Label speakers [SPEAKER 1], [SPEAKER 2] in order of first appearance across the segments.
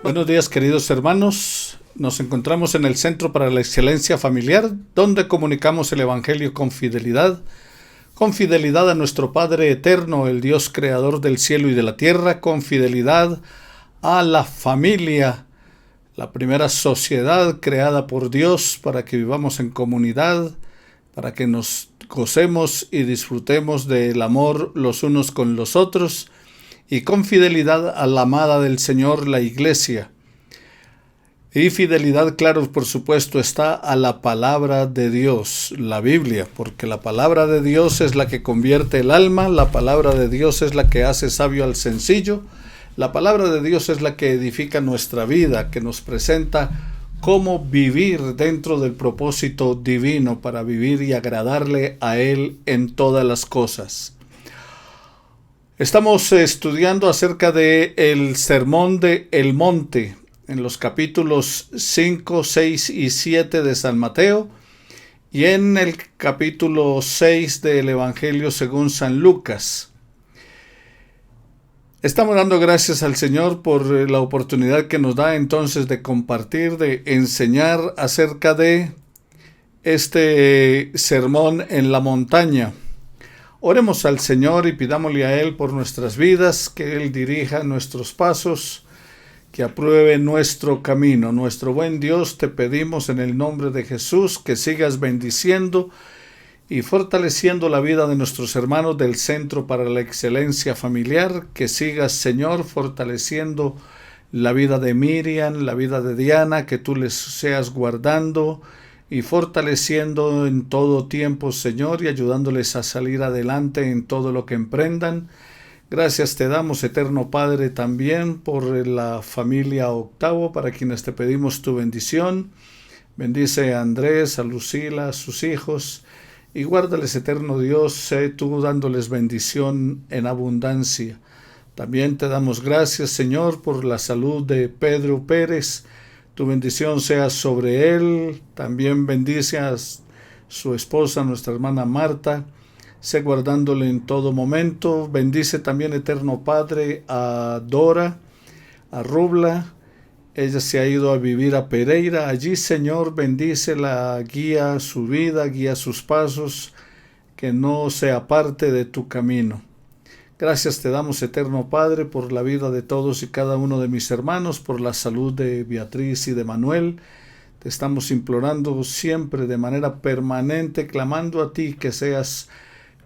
[SPEAKER 1] Buenos días, queridos hermanos. Nos encontramos en el Centro para la Excelencia Familiar, donde comunicamos el Evangelio con fidelidad a nuestro Padre Eterno, el Dios Creador del cielo y de la tierra, con fidelidad a la familia, la primera sociedad creada por Dios para que vivamos en comunidad, para que nos gocemos y disfrutemos del amor los unos con los otros, y con fidelidad a la amada del Señor, la Iglesia. Y fidelidad, claro, por supuesto, está a la palabra de Dios, la Biblia, porque la palabra de Dios es la que convierte el alma, la palabra de Dios es la que hace sabio al sencillo, la palabra de Dios es la que edifica nuestra vida, que nos presenta cómo vivir dentro del propósito divino para vivir y agradarle a Él en todas las cosas. Estamos estudiando acerca de el Sermón de el Monte, en los capítulos 5, 6 y 7 de San Mateo, y en el capítulo 6 del Evangelio según San Lucas. Estamos dando gracias al Señor por la oportunidad que nos da entonces de compartir, de enseñar acerca de este sermón en la montaña. Oremos al Señor y pidámosle a Él por nuestras vidas, que Él dirija nuestros pasos, que apruebe nuestro camino. Nuestro buen Dios, te pedimos en el nombre de Jesús que sigas bendiciendo y fortaleciendo la vida de nuestros hermanos del Centro para la Excelencia Familiar, que sigas, Señor, fortaleciendo la vida de Miriam, la vida de Diana, que tú les seas guardando y fortaleciendo en todo tiempo, Señor, y ayudándoles a salir adelante en todo lo que emprendan. Gracias te damos, eterno Padre, también por la familia Octavo, para quienes te pedimos tu bendición. Bendice a Andrés, a Lucila, a sus hijos, y guárdales, eterno Dios, sé tú dándoles bendición en abundancia. También te damos gracias, Señor, por la salud de Pedro Pérez. Tu bendición sea sobre él. También bendice a su esposa, nuestra hermana Marta. Sé guardándole en todo momento. Bendice también, eterno Padre, a Dora, a Rubla. Ella se ha ido a vivir a Pereira. Allí, Señor, bendícela, guía su vida, guía sus pasos, que no se aparte de tu camino. Gracias te damos, eterno Padre, por la vida de todos y cada uno de mis hermanos, por la salud de Beatriz y de Manuel. Te estamos implorando siempre de manera permanente, clamando a ti que seas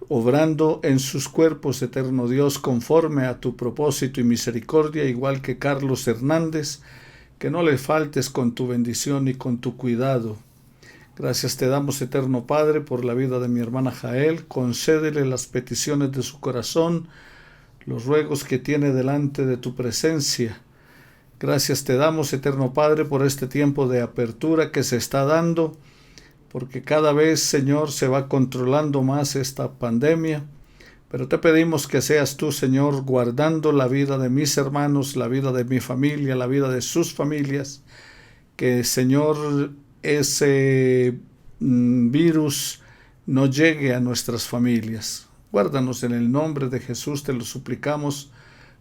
[SPEAKER 1] obrando en sus cuerpos, eterno Dios, conforme a tu propósito y misericordia, igual que Carlos Hernández, que no le faltes con tu bendición y con tu cuidado. Gracias te damos, eterno Padre, por la vida de mi hermana Jael. Concédele las peticiones de su corazón, los ruegos que tiene delante de tu presencia. Gracias te damos, eterno Padre, por este tiempo de apertura que se está dando, porque cada vez, Señor, se va controlando más esta pandemia. Pero te pedimos que seas tú, Señor, guardando la vida de mis hermanos, la vida de mi familia, la vida de sus familias. Que, Señor, ese virus no llegue a nuestras familias. Guárdanos en el nombre de Jesús, te lo suplicamos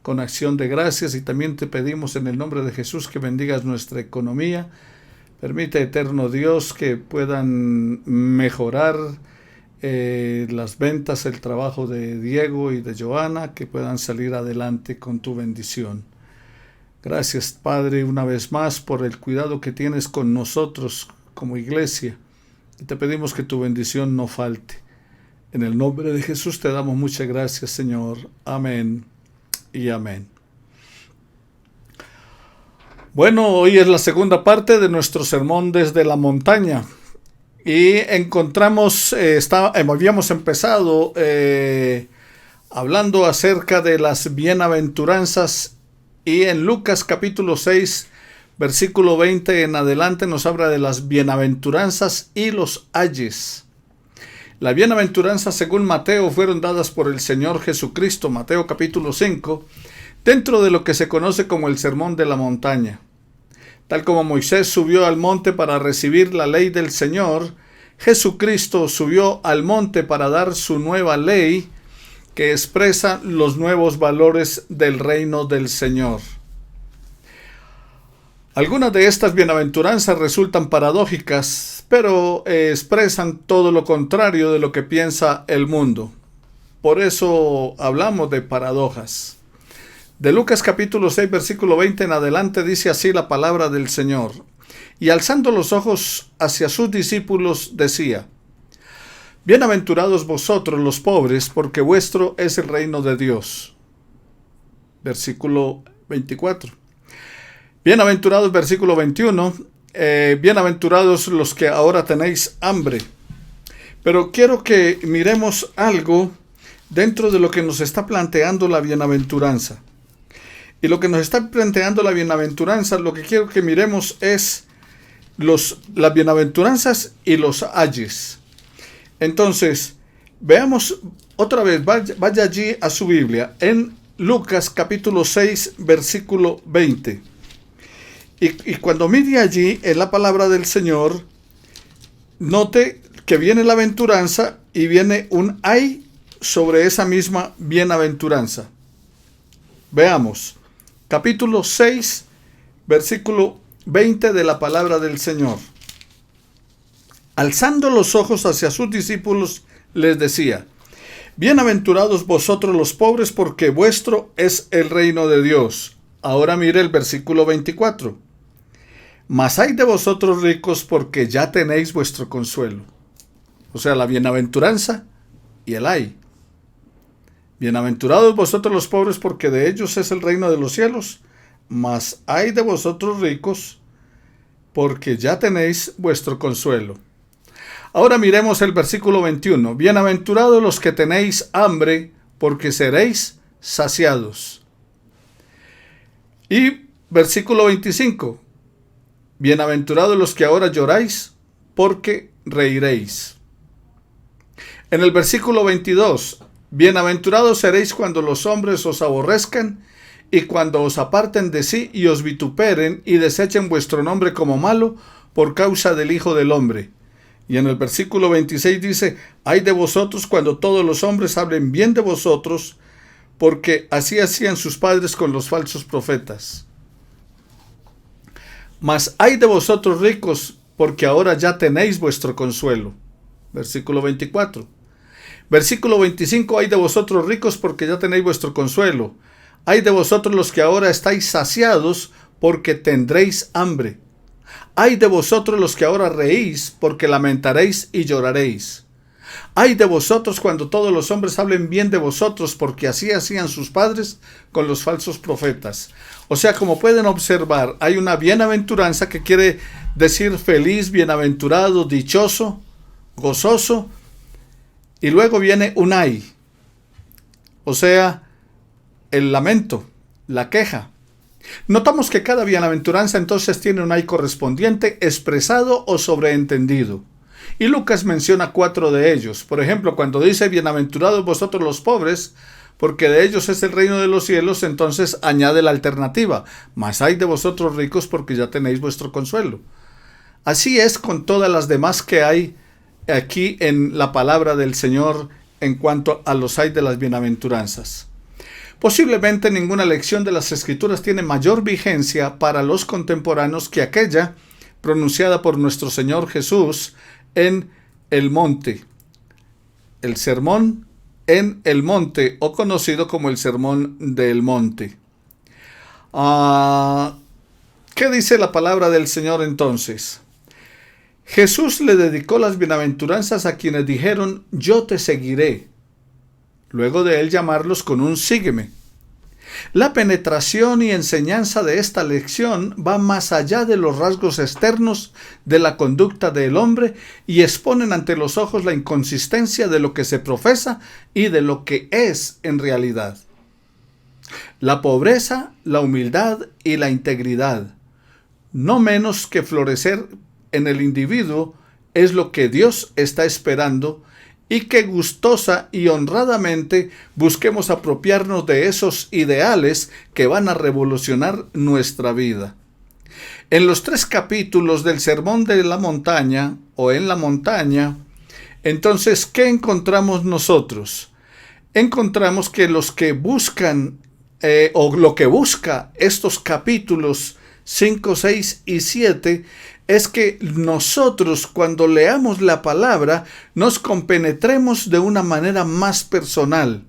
[SPEAKER 1] con acción de gracias, y también te pedimos en el nombre de Jesús que bendigas nuestra economía. Permite, eterno Dios, que puedan mejorar las ventas, el trabajo de Diego y de Joana, que puedan salir adelante con tu bendición. Gracias, Padre, una vez más por el cuidado que tienes con nosotros como iglesia, y te pedimos que tu bendición no falte. En el nombre de Jesús te damos muchas gracias, Señor. Amén y amén. Bueno, hoy es la segunda parte de nuestro sermón desde la montaña, y encontramos, habíamos empezado hablando acerca de las bienaventuranzas, y en Lucas capítulo 6, versículo 20 en adelante nos habla de las bienaventuranzas y los ayes. Las bienaventuranzas según Mateo fueron dadas por el Señor Jesucristo, Mateo capítulo 5, dentro de lo que se conoce como el Sermón de la Montaña. Tal como Moisés subió al monte para recibir la ley del Señor, Jesucristo subió al monte para dar su nueva ley, que expresa los nuevos valores del reino del Señor. Algunas de estas bienaventuranzas resultan paradójicas, pero expresan todo lo contrario de lo que piensa el mundo. Por eso hablamos de paradojas. De Lucas capítulo 6, versículo 20 en adelante dice así la palabra del Señor. Y alzando los ojos hacia sus discípulos decía: Bienaventurados vosotros los pobres, porque vuestro es el reino de Dios. Versículo 24. Bienaventurados, versículo 21. Bienaventurados los que ahora tenéis hambre. Pero quiero que miremos algo dentro de lo que nos está planteando la bienaventuranza. Y lo que nos está planteando la bienaventuranza, lo que quiero que miremos es las bienaventuranzas y los ayes. Entonces, veamos otra vez, vaya allí a su Biblia, en Lucas capítulo 6, versículo 20. Y cuando mire allí en la palabra del Señor, note que viene la aventuranza y viene un ay sobre esa misma bienaventuranza. Veamos, capítulo 6, versículo 20 de la palabra del Señor. Alzando los ojos hacia sus discípulos, les decía: Bienaventurados vosotros los pobres, porque vuestro es el reino de Dios. Ahora mire el versículo 24. Mas hay de vosotros ricos, porque ya tenéis vuestro consuelo. O sea, la bienaventuranza y el ay. Bienaventurados vosotros los pobres, porque de ellos es el reino de los cielos. Mas hay de vosotros ricos, porque ya tenéis vuestro consuelo. Ahora miremos el versículo 21. Bienaventurados los que tenéis hambre, porque seréis saciados. Y versículo 25. Bienaventurados los que ahora lloráis, porque reiréis. En el versículo 22. Bienaventurados seréis cuando los hombres os aborrezcan, y cuando os aparten de sí y os vituperen y desechen vuestro nombre como malo por causa del Hijo del Hombre. Y en el versículo 26 dice: Ay de vosotros cuando todos los hombres hablen bien de vosotros, porque así hacían sus padres con los falsos profetas. Mas ay de vosotros ricos, porque ahora ya tenéis vuestro consuelo. Versículo 24. Versículo 25. Ay de vosotros ricos, porque ya tenéis vuestro consuelo. Ay de vosotros los que ahora estáis saciados, porque tendréis hambre. Ay de vosotros los que ahora reís, porque lamentaréis y lloraréis. Ay de vosotros cuando todos los hombres hablen bien de vosotros, porque así hacían sus padres con los falsos profetas. O sea, como pueden observar, hay una bienaventuranza que quiere decir feliz, bienaventurado, dichoso, gozoso, y luego viene un ay, o sea, el lamento, la queja. Notamos que cada bienaventuranza entonces tiene un ay correspondiente, expresado o sobreentendido. Y Lucas menciona 4 de ellos. Por ejemplo, cuando dice bienaventurados vosotros los pobres, porque de ellos es el reino de los cielos, entonces añade la alternativa: mas hay de vosotros ricos, porque ya tenéis vuestro consuelo. Así es con todas las demás que hay aquí en la palabra del Señor en cuanto a los ay de las bienaventuranzas. Posiblemente ninguna lección de las Escrituras tiene mayor vigencia para los contemporáneos que aquella pronunciada por nuestro Señor Jesús en el monte. El sermón en el monte, o conocido como el sermón del monte. ¿Qué dice la palabra del Señor entonces? Jesús le dedicó las bienaventuranzas a quienes dijeron: yo te seguiré, luego de él llamarlos con un sígueme. La penetración y enseñanza de esta lección va más allá de los rasgos externos de la conducta del hombre y exponen ante los ojos la inconsistencia de lo que se profesa y de lo que es en realidad. La pobreza, la humildad y la integridad, no menos que florecer en el individuo, es lo que Dios está esperando, y que gustosa y honradamente busquemos apropiarnos de esos ideales que van a revolucionar nuestra vida. En los 3 capítulos del Sermón de la Montaña, o en la montaña, entonces, ¿qué encontramos nosotros? Encontramos que los que buscan, o lo que busca estos capítulos 5, 6 y 7, es que nosotros cuando leamos la palabra nos compenetremos de una manera más personal.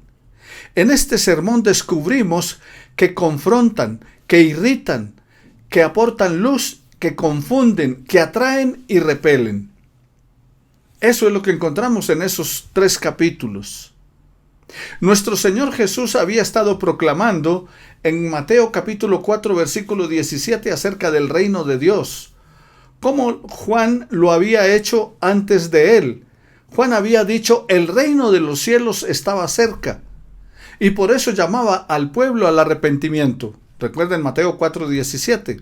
[SPEAKER 1] En este sermón descubrimos que confrontan, que irritan, que aportan luz, que confunden, que atraen y repelen. Eso es lo que encontramos en esos 3 capítulos. Nuestro Señor Jesús había estado proclamando en Mateo capítulo 4 versículo 17 acerca del reino de Dios, como Juan lo había hecho antes de él. Juan había dicho: el reino de los cielos estaba cerca, y por eso llamaba al pueblo al arrepentimiento. Recuerden Mateo 4:17.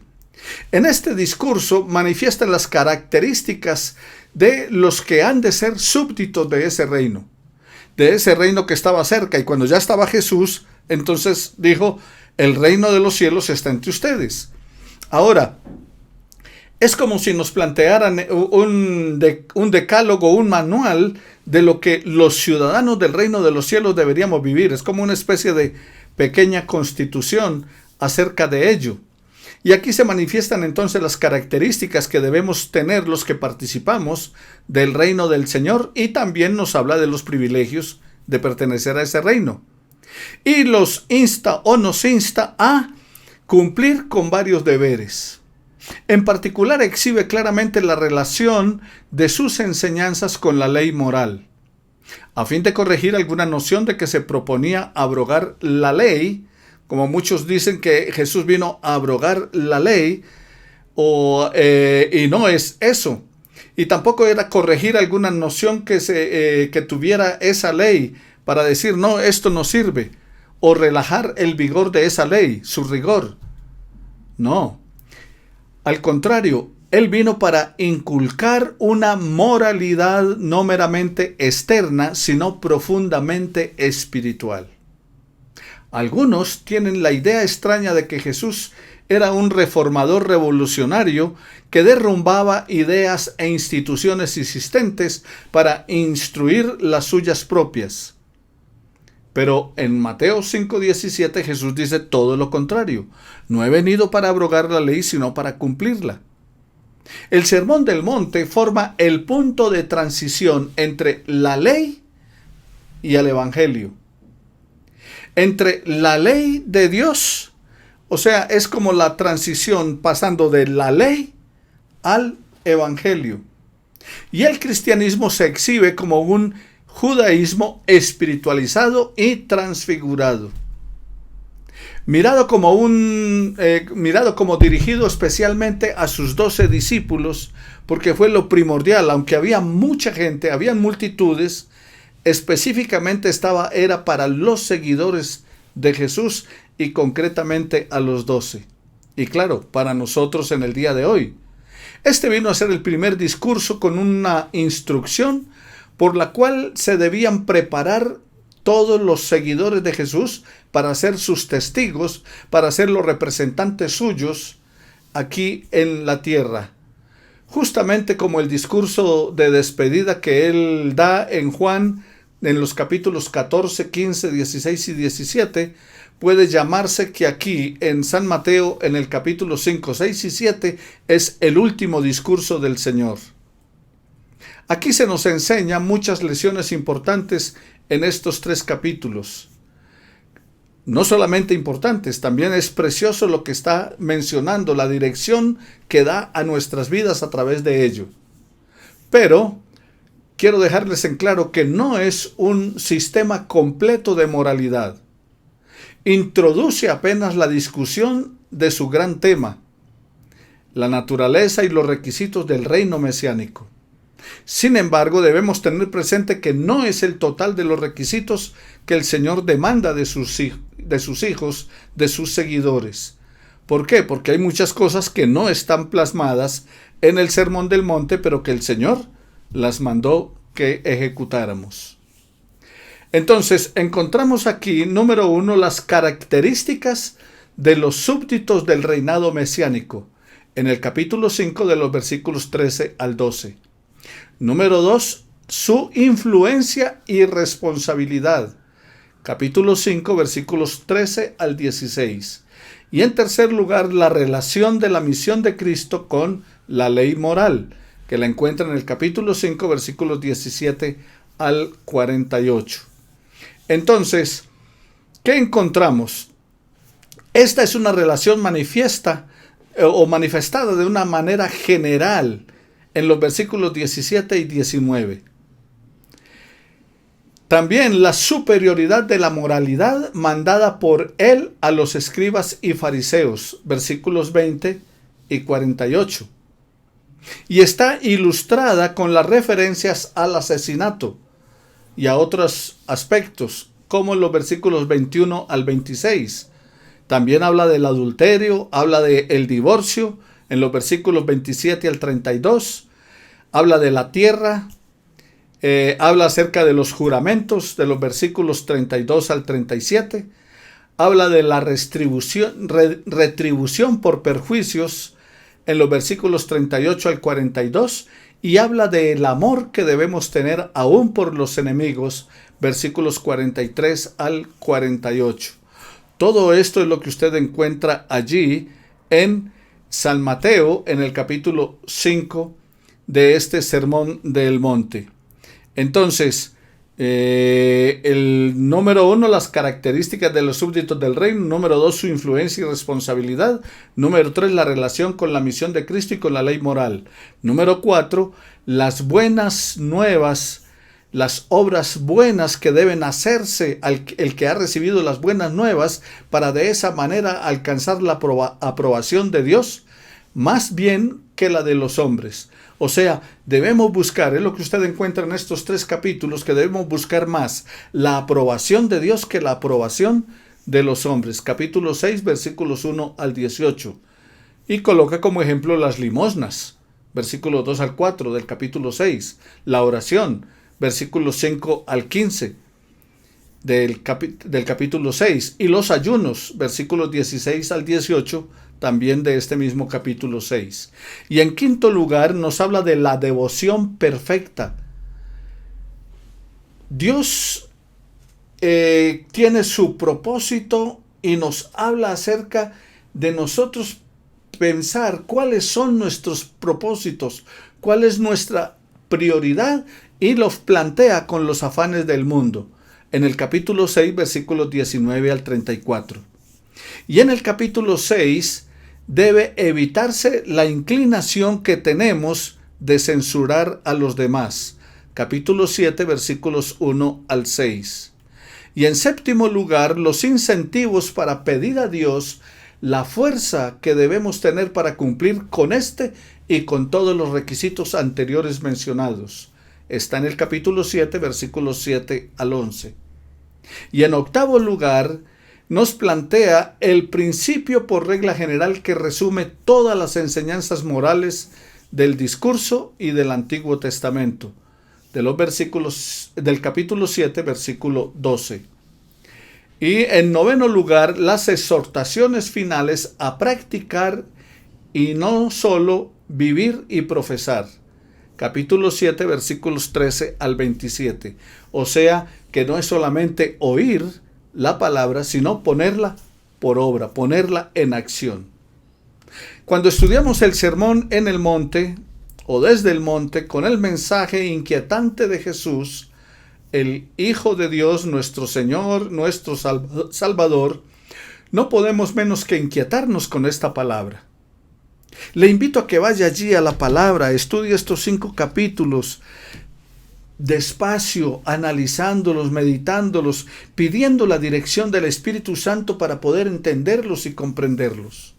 [SPEAKER 1] En este discurso manifiestan las características de los que han de ser súbditos de ese reino que estaba cerca. Y cuando ya estaba Jesús, entonces dijo: el reino de los cielos está entre ustedes. Ahora, es como si nos plantearan un decálogo, un manual de lo que los ciudadanos del reino de los cielos deberíamos vivir. Es como una especie de pequeña constitución acerca de ello. Y aquí se manifiestan entonces las características que debemos tener los que participamos del reino del Señor, y también nos habla de los privilegios de pertenecer a ese reino. Y los insta o nos insta a cumplir con varios deberes. En particular exhibe claramente la relación de sus enseñanzas con la ley moral, a fin de corregir alguna noción de que se proponía abrogar la ley, como muchos dicen que Jesús vino a abrogar la ley, y no es eso. Y tampoco era corregir alguna noción que tuviera esa ley para decir: no, esto no sirve, o relajar el vigor de esa ley, su rigor. No. Al contrario, Él vino para inculcar una moralidad no meramente externa, sino profundamente espiritual. Algunos tienen la idea extraña de que Jesús era un reformador revolucionario que derrumbaba ideas e instituciones existentes para instruir las suyas propias. Pero en Mateo 5:17 Jesús dice todo lo contrario: no he venido para abrogar la ley, sino para cumplirla. El Sermón del Monte forma el punto de transición entre la ley y el Evangelio. Entre la ley de Dios, o sea, es como la transición pasando de la ley al Evangelio. Y el cristianismo se exhibe como un judaísmo espiritualizado y transfigurado. Mirado como dirigido especialmente a sus 12 discípulos, porque fue lo primordial. Aunque había mucha gente, habían multitudes, específicamente era para los seguidores de Jesús, y concretamente a los 12. Y claro, para nosotros en el día de hoy. Este vino a ser el primer discurso con una instrucción por la cual se debían preparar todos los seguidores de Jesús para ser sus testigos, para ser los representantes suyos aquí en la tierra. Justamente como el discurso de despedida que él da en Juan, en los capítulos 14, 15, 16 y 17, puede llamarse que aquí en San Mateo, en el capítulo 5, 6 y 7, es el último discurso del Señor. Aquí se nos enseña muchas lecciones importantes en estos 3 capítulos. No solamente importantes, también es precioso lo que está mencionando, la dirección que da a nuestras vidas a través de ello. Pero quiero dejarles en claro que no es un sistema completo de moralidad. Introduce apenas la discusión de su gran tema, la naturaleza y los requisitos del reino mesiánico. Sin embargo, debemos tener presente que no es el total de los requisitos que el Señor demanda de sus hijos, de sus seguidores. ¿Por qué? Porque hay muchas cosas que no están plasmadas en el Sermón del Monte, pero que el Señor las mandó que ejecutáramos. Entonces, encontramos aquí, número 1, las características de los súbditos del reinado mesiánico, en el capítulo 5 de los versículos 13 al 12. Número 2, su influencia y responsabilidad. Capítulo 5, versículos 13 al 16. Y en tercer lugar, la relación de la misión de Cristo con la ley moral, que la encuentra en el capítulo 5, versículos 17 al 48. Entonces, ¿qué encontramos? Esta es una relación manifiesta o manifestada de una manera general en los versículos 17 y 19. También la superioridad de la moralidad mandada por él a los escribas y fariseos, versículos 20 y 48. Y está ilustrada con las referencias al asesinato y a otros aspectos, como en los versículos 21 al 26. También habla del adulterio, habla del divorcio, en los versículos 27 al 32. Habla de la tierra, habla acerca de los juramentos, de los versículos 32 al 37. Habla de la retribución por perjuicios, en los versículos 38 al 42. Y habla del amor que debemos tener aún por los enemigos, versículos 43 al 48. Todo esto es lo que usted encuentra allí en San Mateo, en el capítulo 5 de este Sermón del Monte. Entonces, el número 1, las características de los súbditos del reino. Número 2, su influencia y responsabilidad. Número 3, la relación con la misión de Cristo y con la ley moral. Número 4, las buenas nuevas, las obras buenas que deben hacerse el que ha recibido las buenas nuevas, para de esa manera alcanzar la aprobación de Dios, más bien que la de los hombres. O sea, debemos buscar, es lo que usted encuentra en estos 3 capítulos, que debemos buscar más la aprobación de Dios que la aprobación de los hombres. Capítulo 6, versículos 1 al 18. Y coloca como ejemplo las limosnas, versículos 2 al 4 del capítulo 6. La oración, versículos 5 al 15 del capítulo 6. Y los ayunos, versículos 16 al 18, también de este mismo capítulo 6. Y en quinto lugar nos habla de la devoción perfecta. Dios tiene su propósito y nos habla acerca de nosotros pensar cuáles son nuestros propósitos, cuál es nuestra prioridad, y los plantea con los afanes del mundo. En el capítulo 6, versículos 19 al 34. Y en el capítulo 6 debe evitarse la inclinación que tenemos de censurar a los demás. Capítulo 7, versículos 1 al 6. Y en séptimo lugar, los incentivos para pedir a Dios la fuerza que debemos tener para cumplir con este y con todos los requisitos anteriores mencionados. Está en el capítulo 7, versículos 7 al 11. Y en octavo lugar, nos plantea el principio por regla general que resume todas las enseñanzas morales del discurso y del Antiguo Testamento, de los versículos del capítulo 7, versículo 12. Y en noveno lugar, las exhortaciones finales a practicar y no solo vivir y profesar. Capítulo 7, versículos 13 al 27. O sea, que no es solamente oír la palabra, sino ponerla por obra, ponerla en acción. Cuando estudiamos el sermón en el monte o desde el monte con el mensaje inquietante de Jesús, el Hijo de Dios, nuestro Señor, nuestro Salvador, no podemos menos que inquietarnos con esta palabra. Le invito a que vaya allí a la palabra, estudie estos 5 capítulos, despacio, analizándolos, meditándolos, pidiendo la dirección del Espíritu Santo para poder entenderlos y comprenderlos.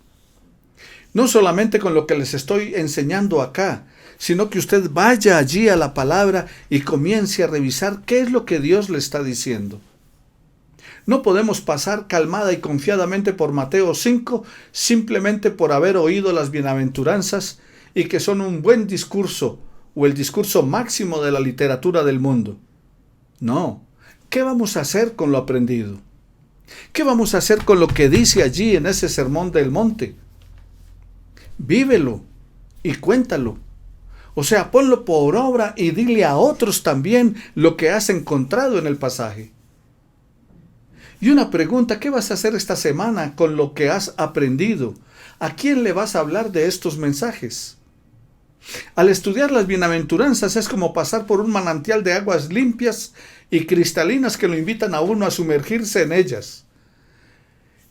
[SPEAKER 1] No solamente con lo que les estoy enseñando acá, sino que usted vaya allí a la palabra y comience a revisar qué es lo que Dios le está diciendo. No podemos pasar calmada y confiadamente por Mateo 5 simplemente por haber oído las bienaventuranzas y que son un buen discurso o el discurso máximo de la literatura del mundo. No. ¿Qué vamos a hacer con lo aprendido? ¿Qué vamos a hacer con lo que dice allí en ese sermón del monte? Vívelo y cuéntalo. O sea, ponlo por obra y dile a otros también lo que has encontrado en el pasaje. Y una pregunta, ¿qué vas a hacer esta semana con lo que has aprendido? ¿A quién le vas a hablar de estos mensajes? Al estudiar las bienaventuranzas es como pasar por un manantial de aguas limpias y cristalinas que lo invitan a uno a sumergirse en ellas.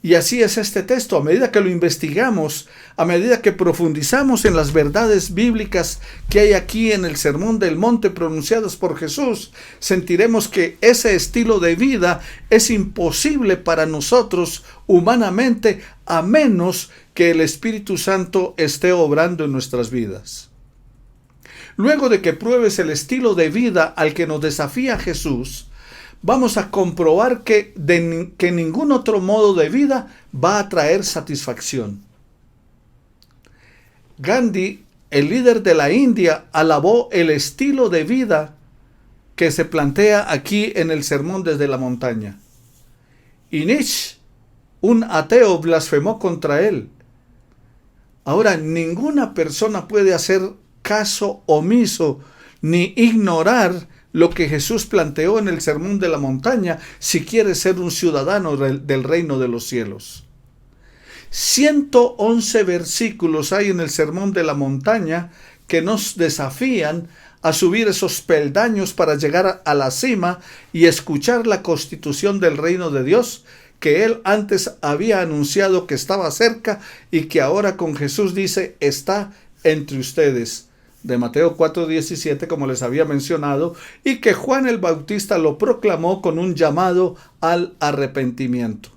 [SPEAKER 1] Y así es este texto. A medida que lo investigamos, a medida que profundizamos en las verdades bíblicas que hay aquí en el Sermón del Monte pronunciadas por Jesús, sentiremos que ese estilo de vida es imposible para nosotros humanamente, a menos que el Espíritu Santo esté obrando en nuestras vidas. Luego de que pruebes el estilo de vida al que nos desafía Jesús, vamos a comprobar que ningún otro modo de vida va a traer satisfacción. Gandhi, el líder de la India, alabó el estilo de vida que se plantea aquí en el Sermón desde la Montaña. Y Nietzsche, un ateo, blasfemó contra él. Ahora, ninguna persona puede hacer caso omiso ni ignorar lo que Jesús planteó en el Sermón de la Montaña si quiere ser un ciudadano del reino de los cielos. 111 versículos hay en el Sermón de la Montaña que nos desafían a subir esos peldaños para llegar a la cima y escuchar la constitución del reino de Dios que Él antes había anunciado que estaba cerca y que ahora con Jesús dice está entre ustedes. De Mateo 4:17, como les había mencionado, y que Juan el Bautista lo proclamó con un llamado al arrepentimiento.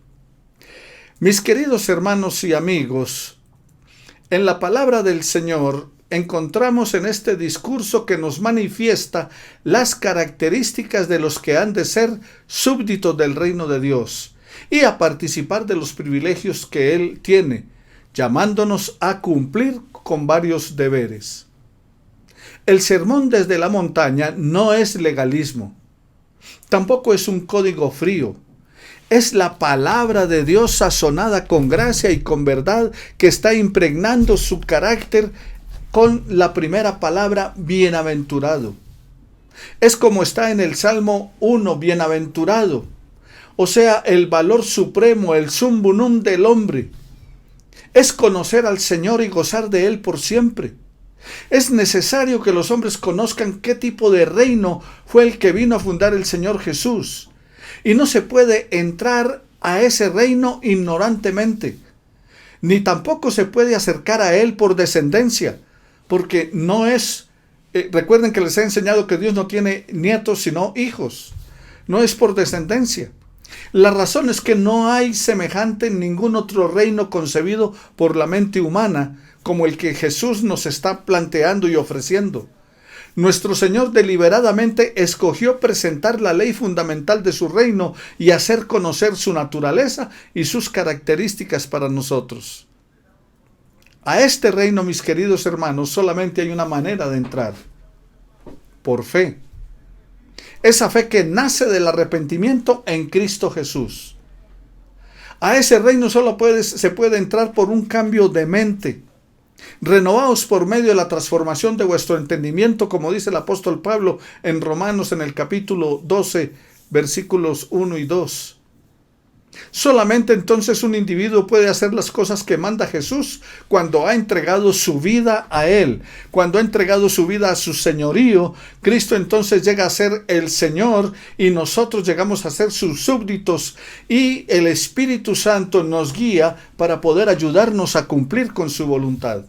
[SPEAKER 1] Mis queridos hermanos y amigos, en la palabra del Señor encontramos en este discurso que nos manifiesta las características de los que han de ser súbditos del reino de Dios y a participar de los privilegios que Él tiene, llamándonos a cumplir con varios deberes. El sermón desde la montaña no es legalismo, tampoco es un código frío, es la palabra de Dios sazonada con gracia y con verdad que está impregnando su carácter con la primera palabra bienaventurado. Es como está en el Salmo 1, bienaventurado, o sea, el valor supremo, el sumbunum del hombre. Es conocer al Señor y gozar de Él por siempre. Es necesario que los hombres conozcan qué tipo de reino fue el que vino a fundar el Señor Jesús. Y no se puede entrar a ese reino ignorantemente, ni tampoco se puede acercar a Él por descendencia, porque no es, recuerden que les he enseñado que Dios no tiene nietos sino hijos, no es por descendencia. La razón es que no hay semejante en ningún otro reino concebido por la mente humana como el que Jesús nos está planteando y ofreciendo. Nuestro Señor deliberadamente escogió presentar la ley fundamental de su reino y hacer conocer su naturaleza y sus características para nosotros. A este reino, mis queridos hermanos, solamente hay una manera de entrar: por fe. Esa fe que nace del arrepentimiento en Cristo Jesús. A ese reino solo se puede entrar por un cambio de mente. Renovaos por medio de la transformación de vuestro entendimiento, como dice el apóstol Pablo en Romanos en el capítulo 12, versículos 1 y 2. Solamente entonces un individuo puede hacer las cosas que manda Jesús cuando ha entregado su vida a Él, cuando ha entregado su vida a su señorío. Cristo entonces llega a ser el Señor y nosotros llegamos a ser sus súbditos, y el Espíritu Santo nos guía para poder ayudarnos a cumplir con su voluntad.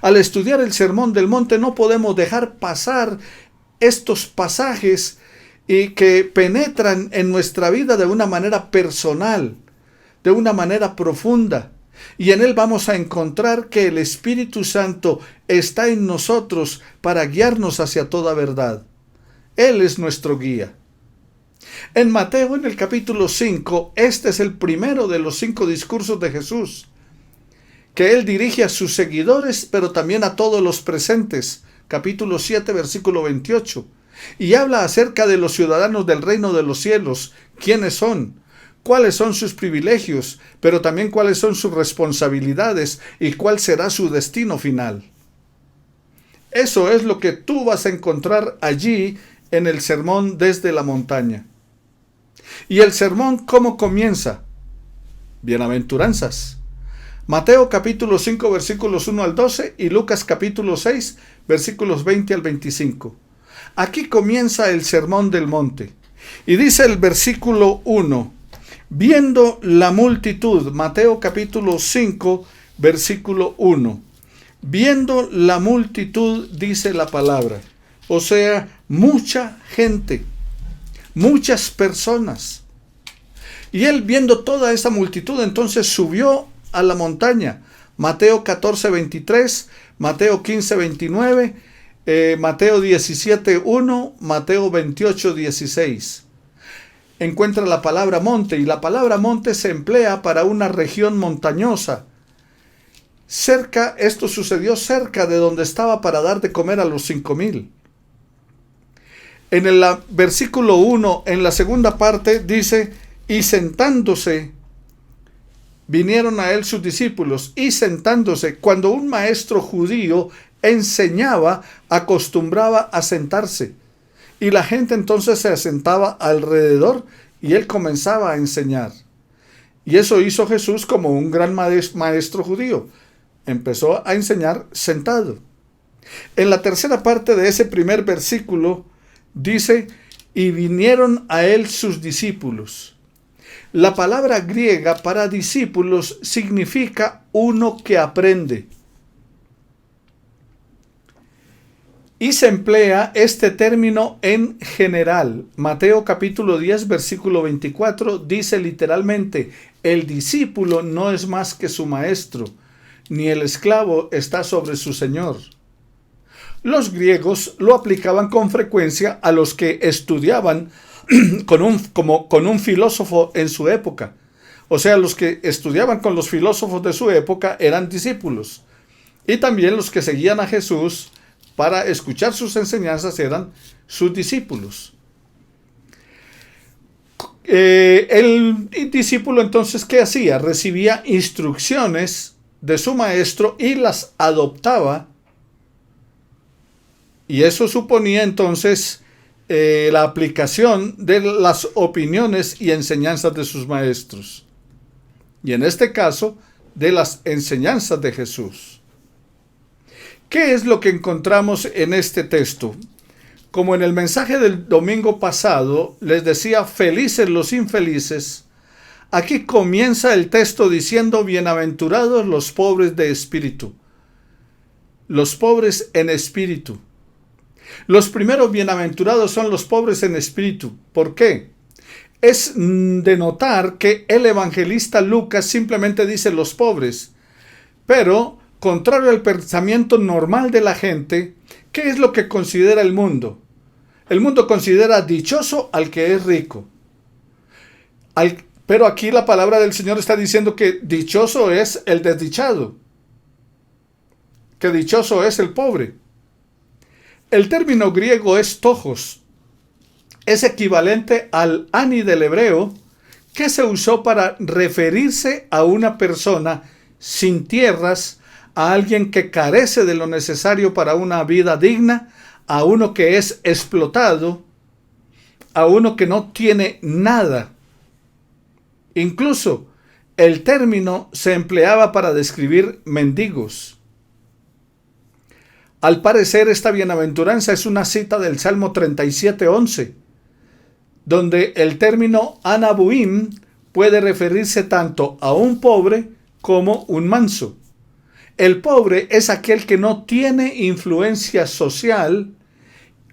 [SPEAKER 1] Al estudiar el Sermón del Monte no podemos dejar pasar estos pasajes y que penetran en nuestra vida de una manera personal, de una manera profunda. Y en él vamos a encontrar que el Espíritu Santo está en nosotros para guiarnos hacia toda verdad. Él es nuestro guía. En Mateo, en el capítulo 5, este es el primero de los 5 discursos de Jesús, que él dirige a sus seguidores, pero también a todos los presentes. Capítulo 7, versículo 28. Y habla acerca de los ciudadanos del reino de los cielos, quiénes son, cuáles son sus privilegios, pero también cuáles son sus responsabilidades y cuál será su destino final. Eso es lo que tú vas a encontrar allí en el sermón desde la montaña. ¿Y el sermón cómo comienza? Bienaventuranzas. Mateo capítulo 5 versículos 1 al 12 y Lucas capítulo 6 versículos 20 al 25. Aquí comienza el sermón del monte. Y dice el versículo 1, viendo la multitud, Mateo capítulo 5 versículo 1. Viendo la multitud, dice la palabra. O sea, mucha gente, muchas personas. Y él, viendo toda esa multitud, entonces subió a la montaña. Mateo 14, 23, Mateo 15, 29, Mateo 17, 1, Mateo 28, 16. Encuentra la palabra monte, y la palabra monte se emplea para una región montañosa. Esto sucedió cerca de donde estaba para dar de comer a los 5,000. En el versículo 1, en la segunda parte, dice, y sentándose, vinieron a él sus discípulos, y sentándose, cuando un maestro judío enseñaba, acostumbraba a sentarse. Y la gente entonces se sentaba alrededor, y él comenzaba a enseñar. Y eso hizo Jesús como un gran maestro judío. Empezó a enseñar sentado. En la tercera parte de ese primer versículo dice, y vinieron a él sus discípulos. La palabra griega para discípulos significa uno que aprende. Y se emplea este término en general. Mateo capítulo 10 versículo 24 dice literalmente, el discípulo no es más que su maestro, ni el esclavo está sobre su señor. Los griegos lo aplicaban con frecuencia a los que estudiaban con un filósofo en su época. O sea, los que estudiaban con los filósofos de su época eran discípulos. Y también los que seguían a Jesús para escuchar sus enseñanzas eran sus discípulos. El discípulo entonces, ¿qué hacía? Recibía instrucciones de su maestro y las adoptaba. Y eso suponía entonces la aplicación de las opiniones y enseñanzas de sus maestros. Y en este caso, de las enseñanzas de Jesús. ¿Qué es lo que encontramos en este texto? Como en el mensaje del domingo pasado, les decía, felices los infelices, aquí comienza el texto diciendo, bienaventurados los pobres de espíritu. Los pobres en espíritu. Los primeros bienaventurados son los pobres en espíritu. ¿Por qué? Es de notar que el evangelista Lucas simplemente dice los pobres, pero contrario al pensamiento normal de la gente, ¿qué es lo que considera el mundo? El mundo considera dichoso al que es rico. Pero aquí la palabra del Señor está diciendo que dichoso es el desdichado, que dichoso es el pobre. El término griego es tojos. Es equivalente al ani del hebreo, que se usó para referirse a una persona sin tierras, a alguien que carece de lo necesario para una vida digna, a uno que es explotado, a uno que no tiene nada. Incluso el término se empleaba para describir mendigos. Al parecer, esta bienaventuranza es una cita del Salmo 37:11, donde el término anabuim puede referirse tanto a un pobre como un manso. El pobre es aquel que no tiene influencia social,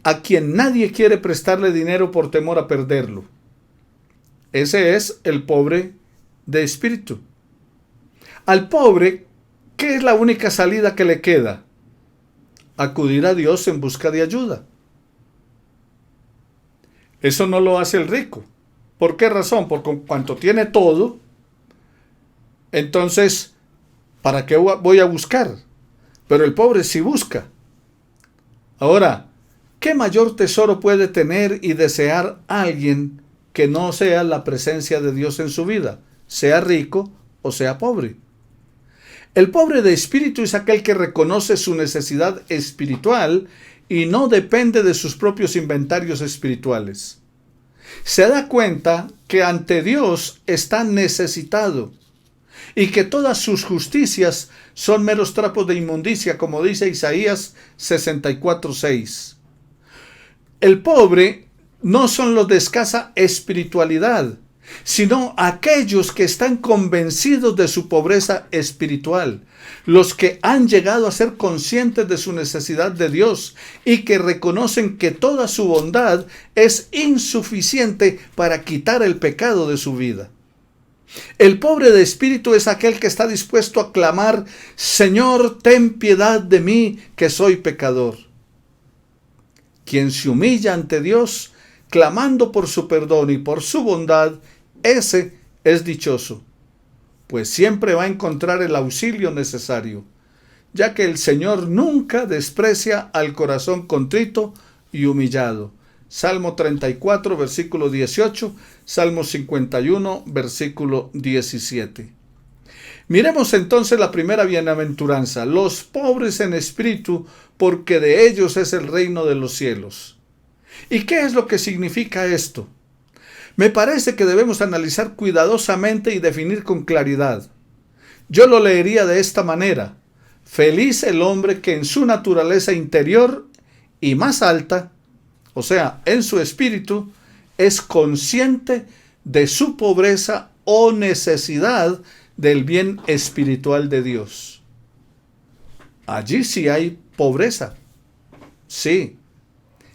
[SPEAKER 1] a quien nadie quiere prestarle dinero por temor a perderlo. Ese es el pobre de espíritu. Al pobre, ¿qué es la única salida que le queda? Acudir a Dios en busca de ayuda. Eso no lo hace el rico. ¿Por qué razón? Porque cuanto tiene todo, entonces, ¿para qué voy a buscar? Pero el pobre sí busca. Ahora, ¿qué mayor tesoro puede tener y desear alguien que no sea la presencia de Dios en su vida, sea rico o sea pobre? El pobre de espíritu es aquel que reconoce su necesidad espiritual y no depende de sus propios inventarios espirituales. Se da cuenta que ante Dios está necesitado y que todas sus justicias son meros trapos de inmundicia, como dice Isaías 64:6. El pobre no son los de escasa espiritualidad, sino aquellos que están convencidos de su pobreza espiritual, los que han llegado a ser conscientes de su necesidad de Dios y que reconocen que toda su bondad es insuficiente para quitar el pecado de su vida. El pobre de espíritu es aquel que está dispuesto a clamar: Señor, ten piedad de mí, que soy pecador. Quien se humilla ante Dios, clamando por su perdón y por su bondad, ese es dichoso, pues siempre va a encontrar el auxilio necesario, ya que el Señor nunca desprecia al corazón contrito y humillado. Salmo 34, versículo 18, Salmo 51, versículo 17. Miremos entonces la primera bienaventuranza: los pobres en espíritu, porque de ellos es el reino de los cielos. ¿Y qué es lo que significa esto? Me parece que debemos analizar cuidadosamente y definir con claridad. Yo lo leería de esta manera: feliz el hombre que en su naturaleza interior y más alta, o sea, en su espíritu, es consciente de su pobreza o necesidad del bien espiritual de Dios. Allí sí hay pobreza, sí,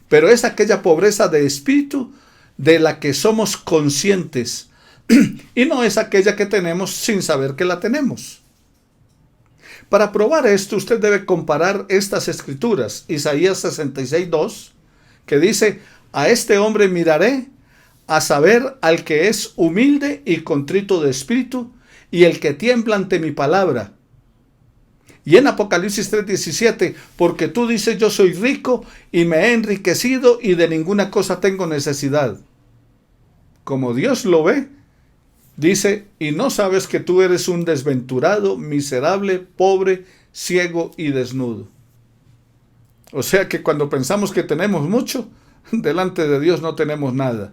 [SPEAKER 1] pero es aquella pobreza de espíritu de la que somos conscientes y no es aquella que tenemos sin saber que la tenemos. Para probar esto, usted debe comparar estas escrituras: Isaías 66:2, que dice: a este hombre miraré, a saber, al que es humilde y contrito de espíritu, y el que tiembla ante mi palabra. Y en Apocalipsis 3:17, porque tú dices: yo soy rico y me he enriquecido y de ninguna cosa tengo necesidad. Como Dios lo ve, dice: y no sabes que tú eres un desventurado, miserable, pobre, ciego y desnudo. O sea que cuando pensamos que tenemos mucho, delante de Dios no tenemos nada.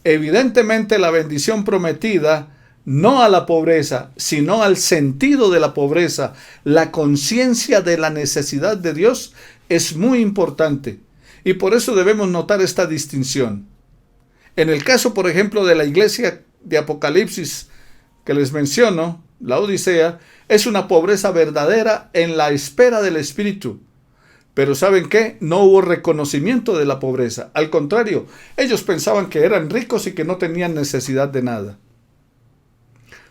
[SPEAKER 1] Evidentemente la bendición prometida, no a la pobreza, sino al sentido de la pobreza, la conciencia de la necesidad de Dios, es muy importante. Y por eso debemos notar esta distinción. En el caso, por ejemplo, de la iglesia de Apocalipsis que les menciono, la Odisea, es una pobreza verdadera en la espera del Espíritu. Pero ¿saben qué? No hubo reconocimiento de la pobreza. Al contrario, ellos pensaban que eran ricos y que no tenían necesidad de nada.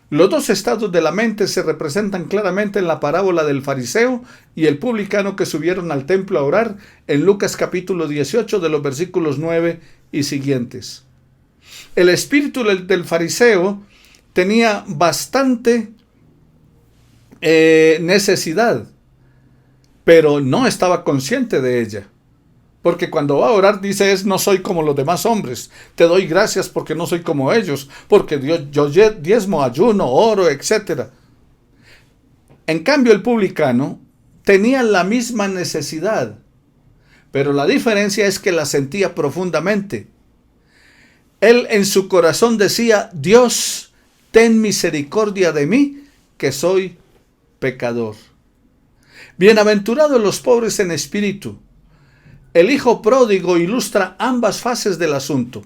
[SPEAKER 1] Los dos estados de la mente se representan claramente en la parábola del fariseo y el publicano que subieron al templo a orar en Lucas capítulo 18 de los versículos 9 y siguientes. El espíritu del fariseo tenía bastante necesidad, pero no estaba consciente de ella. Porque cuando va a orar dice: no soy como los demás hombres, te doy gracias porque no soy como ellos, porque yo diezmo, ayuno, oro, etc. En cambio el publicano tenía la misma necesidad, pero la diferencia es que la sentía profundamente. Él en su corazón decía: Dios, ten misericordia de mí, que soy pecador. Bienaventurados los pobres en espíritu. El hijo pródigo ilustra ambas fases del asunto.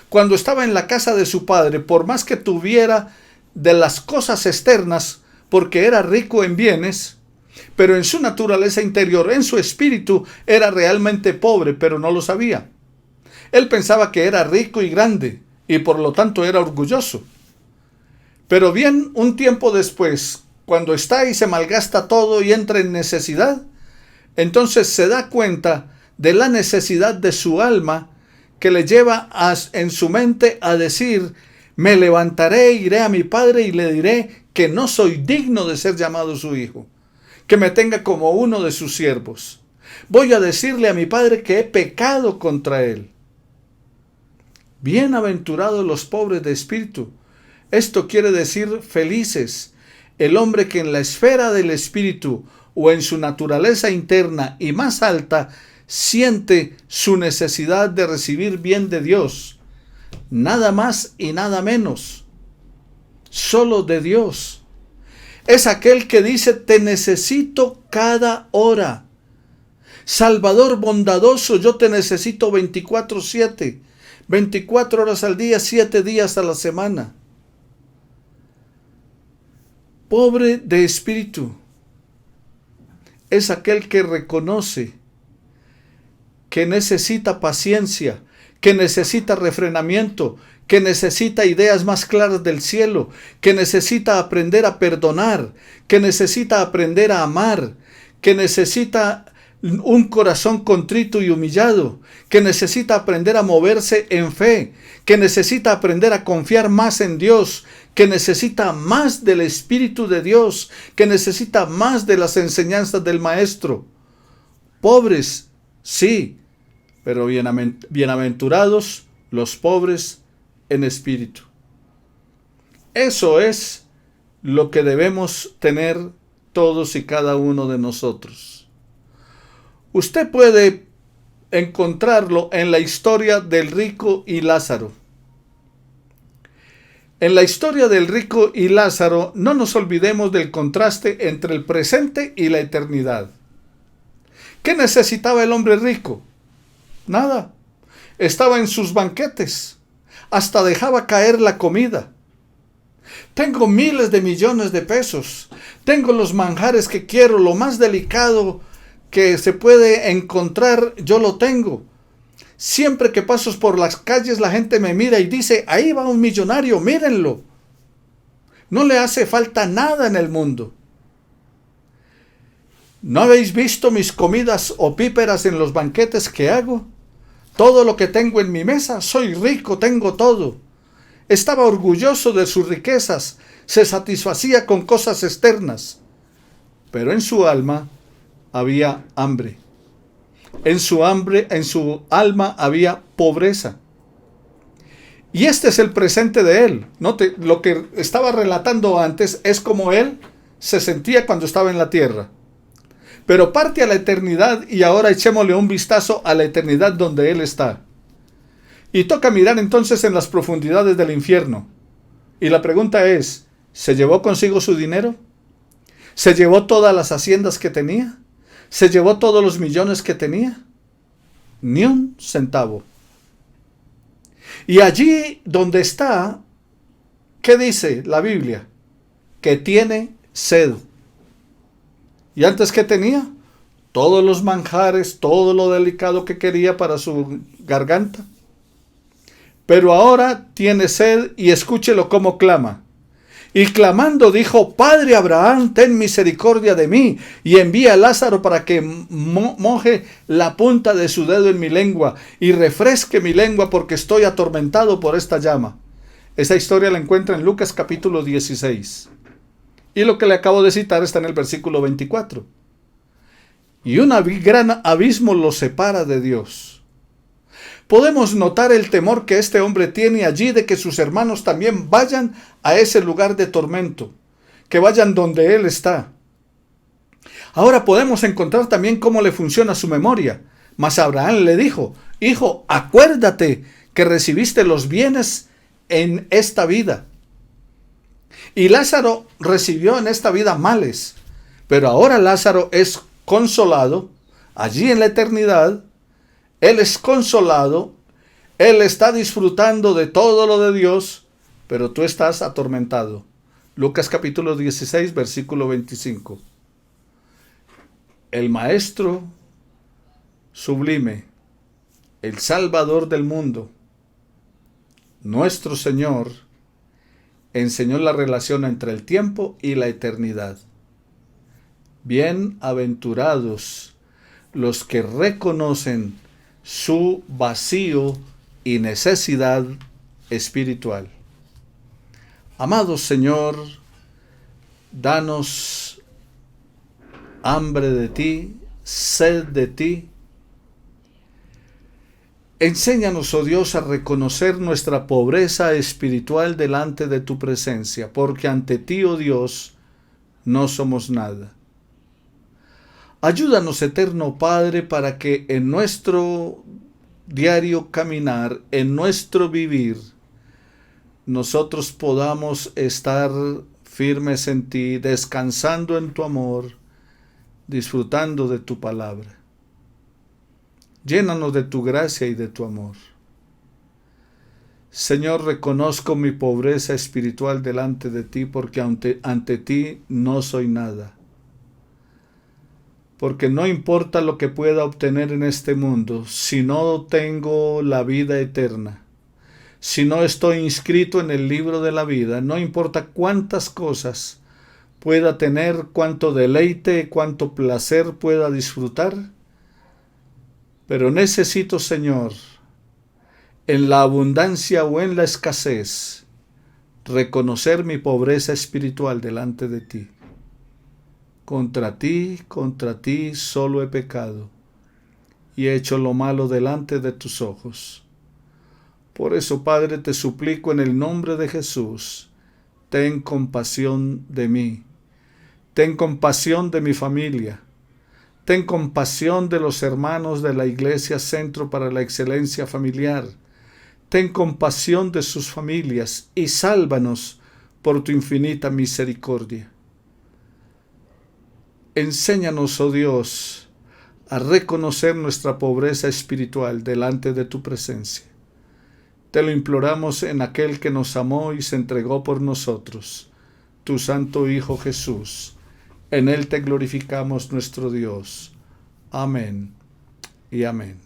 [SPEAKER 1] Cuando estaba en la casa de su padre, por más que tuviera de las cosas externas, porque era rico en bienes, pero en su naturaleza interior, en su espíritu, era realmente pobre, pero no lo sabía. Él pensaba que era rico y grande, y por lo tanto era orgulloso. Pero bien, un tiempo después, cuando está y se malgasta todo y entra en necesidad, entonces se da cuenta de la necesidad de su alma, que le lleva en su mente a decir: me levantaré, iré a mi padre y le diré que no soy digno de ser llamado su hijo, que me tenga como uno de sus siervos. Voy a decirle a mi padre que he pecado contra él. Bienaventurados los pobres de espíritu. Esto quiere decir felices. El hombre que en la esfera del espíritu o en su naturaleza interna y más alta siente su necesidad de recibir bien de Dios, nada más y nada menos, solo de Dios. Es aquel que dice: te necesito cada hora. Salvador bondadoso, yo te necesito 24/7, 24 horas al día, 7 días a la semana. Pobre de espíritu es aquel que reconoce que necesita paciencia, que necesita refrenamiento, que necesita ideas más claras del cielo, que necesita aprender a perdonar, que necesita aprender a amar, que necesita un corazón contrito y humillado, que necesita aprender a moverse en fe, que necesita aprender a confiar más en Dios, que necesita más del Espíritu de Dios, que necesita más de las enseñanzas del Maestro. Pobres, sí, pero bienaventurados los pobres en espíritu. Eso es lo que debemos tener todos y cada uno de nosotros. Usted puede encontrarlo en la historia del rico y Lázaro. En la historia del rico y Lázaro, no nos olvidemos del contraste entre el presente y la eternidad. ¿Qué necesitaba el hombre rico? Nada. Estaba en sus banquetes. Hasta dejaba caer la comida. Tengo miles de millones de pesos. Tengo los manjares que quiero, lo más delicado que se puede encontrar, yo lo tengo. Siempre que paso por las calles, la gente me mira y dice: ahí va un millonario, mírenlo. No le hace falta nada en el mundo. ¿No habéis visto mis comidas opíperas en los banquetes que hago? Todo lo que tengo en mi mesa, soy rico, tengo todo. Estaba orgulloso de sus riquezas, se satisfacía con cosas externas, pero en su alma había hambre. En su alma había pobreza. Y este es el presente de él. Note, lo que estaba relatando antes es como él se sentía cuando estaba en la tierra. Pero parte a la eternidad, y ahora echémosle un vistazo a la eternidad donde él está. Y toca mirar entonces en las profundidades del infierno. Y la pregunta es: ¿se llevó consigo su dinero? ¿Se llevó todas las haciendas que tenía? ¿Se llevó todos los millones que tenía? Ni un centavo. Y allí donde está, ¿qué dice la Biblia? Que tiene sed. ¿Y antes qué tenía? Todos los manjares, todo lo delicado que quería para su garganta. Pero ahora tiene sed, y escúchelo cómo clama. Y clamando dijo: Padre Abraham, ten misericordia de mí, y envía a Lázaro para que moje la punta de su dedo en mi lengua, y refresque mi lengua, porque estoy atormentado por esta llama. Esa historia la encuentra en Lucas capítulo 16. Y lo que le acabo de citar está en el versículo 24. Y un gran abismo lo separa de Dios. Podemos notar el temor que este hombre tiene allí de que sus hermanos también vayan a ese lugar de tormento, que vayan donde él está. Ahora podemos encontrar también cómo le funciona su memoria. Mas Abraham le dijo: hijo, acuérdate que recibiste los bienes en esta vida. Y Lázaro recibió en esta vida males, pero ahora Lázaro es consolado allí en la eternidad. Él es consolado, él está disfrutando de todo lo de Dios, pero tú estás atormentado. Lucas capítulo 16, versículo 25. El Maestro sublime, el Salvador del mundo, nuestro Señor, enseñó la relación entre el tiempo y la eternidad. Bienaventurados los que reconocen su vacío y necesidad espiritual. Amado Señor, danos hambre de ti, sed de ti. Enséñanos, oh Dios, a reconocer nuestra pobreza espiritual delante de tu presencia, porque ante ti, oh Dios, no somos nada. Ayúdanos, eterno Padre, para que en nuestro diario caminar, en nuestro vivir, nosotros podamos estar firmes en ti, descansando en tu amor, disfrutando de tu palabra. Llénanos de tu gracia y de tu amor. Señor, reconozco mi pobreza espiritual delante de ti, porque ante ti no soy nada. Porque no importa lo que pueda obtener en este mundo, si no tengo la vida eterna, si no estoy inscrito en el libro de la vida, no importa cuántas cosas pueda tener, cuánto deleite, cuánto placer pueda disfrutar, pero necesito, Señor, en la abundancia o en la escasez, reconocer mi pobreza espiritual delante de ti. Contra ti solo he pecado y he hecho lo malo delante de tus ojos. Por eso, Padre, te suplico en el nombre de Jesús, ten compasión de mí, ten compasión de mi familia, ten compasión de los hermanos de la Iglesia Centro para la Excelencia Familiar, ten compasión de sus familias y sálvanos por tu infinita misericordia. Enséñanos, oh Dios, a reconocer nuestra pobreza espiritual delante de tu presencia. Te lo imploramos en aquel que nos amó y se entregó por nosotros, tu Santo Hijo Jesús. En él te glorificamos, nuestro Dios. Amén y amén.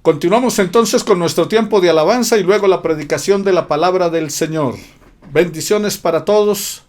[SPEAKER 1] Continuamos entonces con nuestro tiempo de alabanza y luego la predicación de la palabra del Señor. Bendiciones para todos.